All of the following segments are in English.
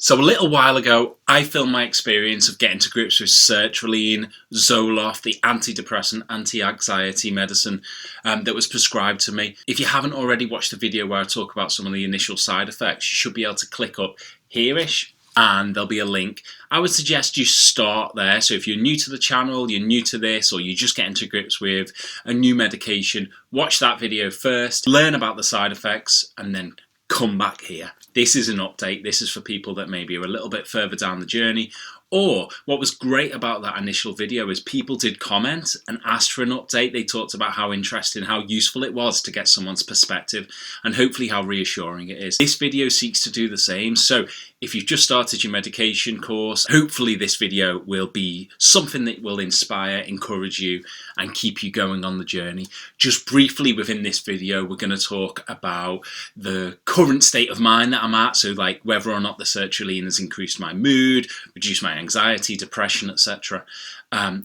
So a little while ago, I filmed my experience of getting to grips with Sertraline, ZOLOFT, the antidepressant, anti-anxiety medicine that was prescribed to me. If you haven't already watched the video where I talk about some of the initial side effects, you should be able to click up here-ish and there'll be a link. I would suggest you start there. So if you're new to the channel, you're new to this, or you're just getting to grips with a new medication, watch that video first, learn about the side effects, and then come back here. This is an update. This is for people that maybe are a little bit further down the journey. Or what was great about that initial video is people did comment and asked for an update. They talked about how interesting, how useful it was to get someone's perspective, and hopefully how reassuring it is. This video seeks to do the same. So if you've just started your medication course, hopefully this video will be something that will inspire, encourage you, and keep you going on the journey. Just briefly within this video, we're going to talk about the current state of mind that I'm at. So like whether or not the sertraline has increased my mood, reduced my anxiety, depression, etc.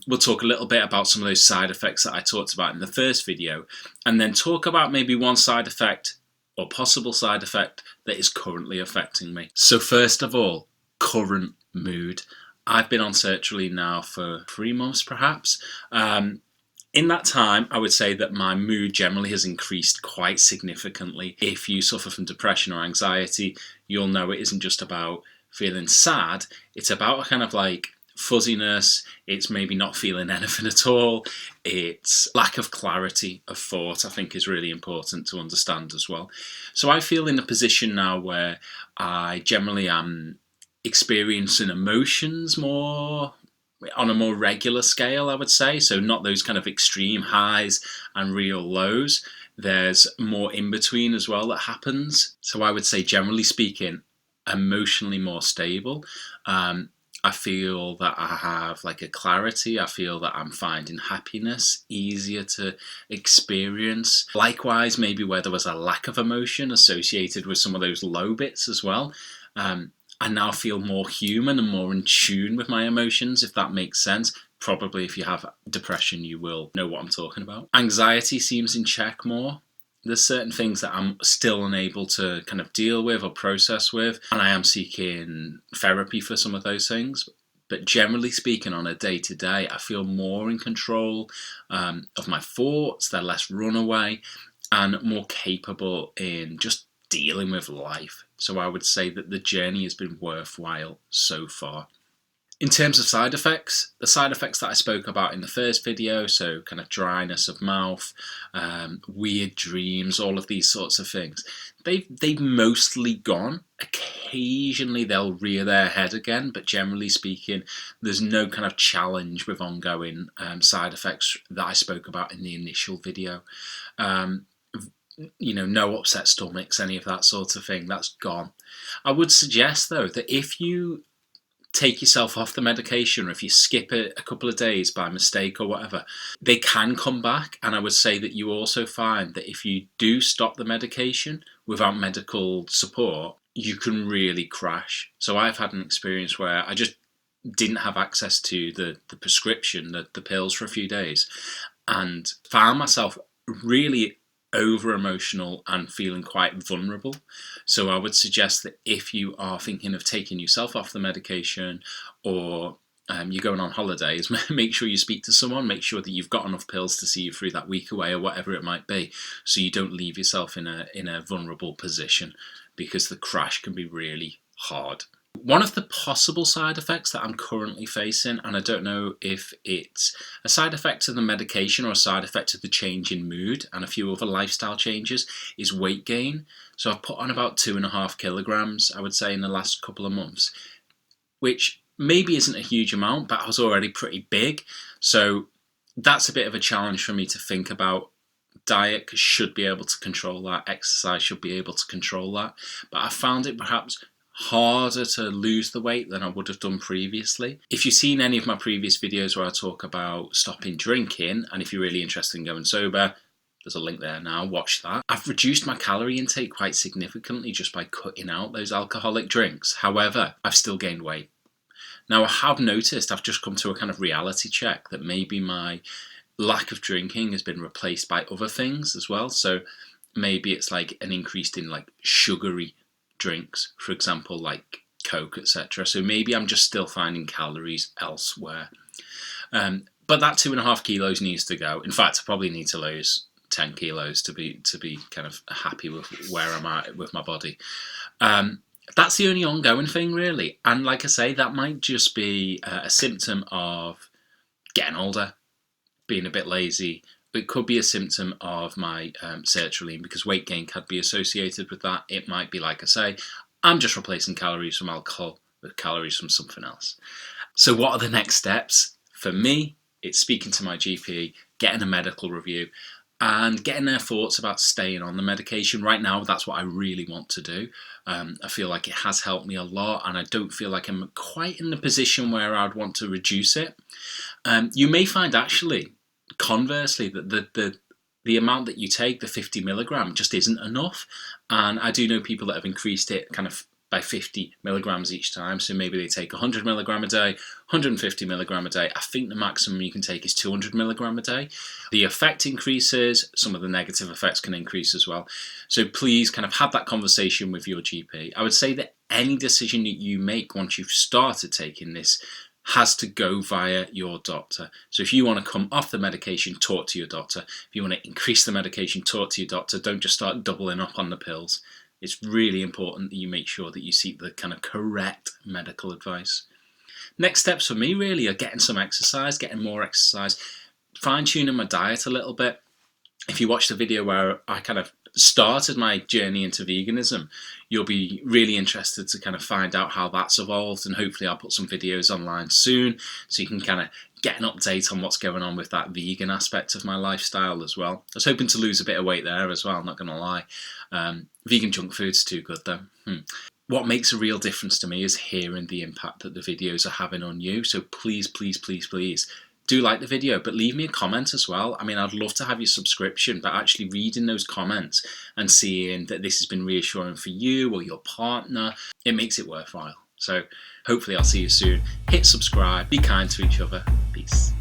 We'll talk a little bit about some of those side effects that I talked about in the first video, and then talk about maybe one side effect or possible side effect that is currently affecting me. So first of all, current mood. I've been on sertraline now for 3 months perhaps. In that time, I would say that my mood generally has increased quite significantly. If you suffer from depression or anxiety, you'll know it isn't just about feeling sad, it's about a kind of like fuzziness, it's maybe not feeling anything at all, it's lack of clarity of thought, I think is really important to understand as well. So I feel in a position now where I generally am experiencing emotions more on a more regular scale, I would say. So not those kind of extreme highs and real lows. There's more in between as well that happens. So I would say, generally speaking, emotionally more stable. I feel that I have like a clarity. I feel that I'm finding happiness easier to experience. Likewise, maybe where there was a lack of emotion associated with some of those low bits as well. I now feel more human and more in tune with my emotions, if that makes sense. Probably if you have depression, you will know what I'm talking about. Anxiety seems in check more. There's certain things that I'm still unable to kind of deal with or process with, and I am seeking therapy for some of those things. But generally speaking, on a day-to-day, I feel more in control of my thoughts. They're less runaway and more capable in just dealing with life. So I would say that the journey has been worthwhile so far. In terms of side effects, the side effects that I spoke about in the first video, so kind of dryness of mouth, weird dreams, all of these sorts of things, they've mostly gone. Occasionally they'll rear their head again, but generally speaking, there's no kind of challenge with ongoing side effects that I spoke about in the initial video. You know, no upset stomachs, any of that sort of thing, that's gone. I would suggest though that if you take yourself off the medication, or if you skip it a couple of days by mistake or whatever, they can come back. And I would say that you also find that if you do stop the medication without medical support, you can really crash. So I've had an experience where I just didn't have access to the prescription, the pills for a few days, and found myself really over emotional and feeling quite vulnerable. So I would suggest that if you are thinking of taking yourself off the medication, or you're going on holidays, make sure you speak to someone, make sure that you've got enough pills to see you through that week away or whatever it might be, so you don't leave yourself in a vulnerable position, because the crash can be really hard. One of the possible side effects that I'm currently facing, and I don't know if it's a side effect of the medication or a side effect of the change in mood and a few other lifestyle changes, is weight gain. So I've put on about 2.5 kilograms, I would say, in the last couple of months, which maybe isn't a huge amount, but I was already pretty big. So that's a bit of a challenge for me to think about. Diet should be able to control that, exercise should be able to control that, but I found it perhaps harder to lose the weight than I would have done previously. If you've seen any of my previous videos where I talk about stopping drinking, and if you're really interested in going sober, there's a link there now, watch that. I've reduced my calorie intake quite significantly just by cutting out those alcoholic drinks. However, I've still gained weight. Now I have noticed, I've just come to a kind of reality check that maybe my lack of drinking has been replaced by other things as well. So maybe it's like an increase in like sugary drinks, for example, like Coke, etc. So maybe I'm just still finding calories elsewhere. But that 2.5 kilos needs to go. In fact, I probably need to lose 10 kilos to be kind of happy with where I'm at with my body. That's the only ongoing thing, really. And like I say, that might just be a symptom of getting older, being a bit lazy. It could be a symptom of my sertraline, because weight gain could be associated with that. It might be, like I say, I'm just replacing calories from alcohol with calories from something else. So what are the next steps? For me, it's speaking to my GP, getting a medical review, and getting their thoughts about staying on the medication. Right now, that's what I really want to do. I feel like it has helped me a lot, and I don't feel like I'm quite in the position where I'd want to reduce it. You may find, actually, conversely, that the amount that you take, the 50 milligram, just isn't enough. And I do know people that have increased it kind of by 50 milligrams each time. So maybe they take 100 milligram a day, 150 milligram a day. I think the maximum you can take is 200 milligram a day. The effect increases, some of the negative effects can increase as well. So please kind of have that conversation with your GP. I would say that any decision that you make once you've started taking this has to go via your doctor. So if you want to come off the medication, talk to your doctor. If you want to increase the medication, talk to your doctor. Don't just start doubling up on the pills. It's really important that you make sure that you seek the kind of correct medical advice. Next steps for me really are getting some exercise, getting more exercise, fine-tuning my diet a little bit. If you watch the video where I kind of started my journey into veganism, you'll be really interested to kind of find out how that's evolved, and hopefully I'll put some videos online soon so you can kind of get an update on what's going on with that vegan aspect of my lifestyle as well. I was hoping to lose a bit of weight there as well, not going to lie. Vegan junk food's too good though. What makes a real difference to me is hearing the impact that the videos are having on you. So please, please, please, please do like the video, but leave me a comment as well. I mean, I'd love to have your subscription, but actually reading those comments and seeing that this has been reassuring for you or your partner, it makes it worthwhile. So hopefully I'll see you soon. Hit subscribe, be kind to each other. Peace.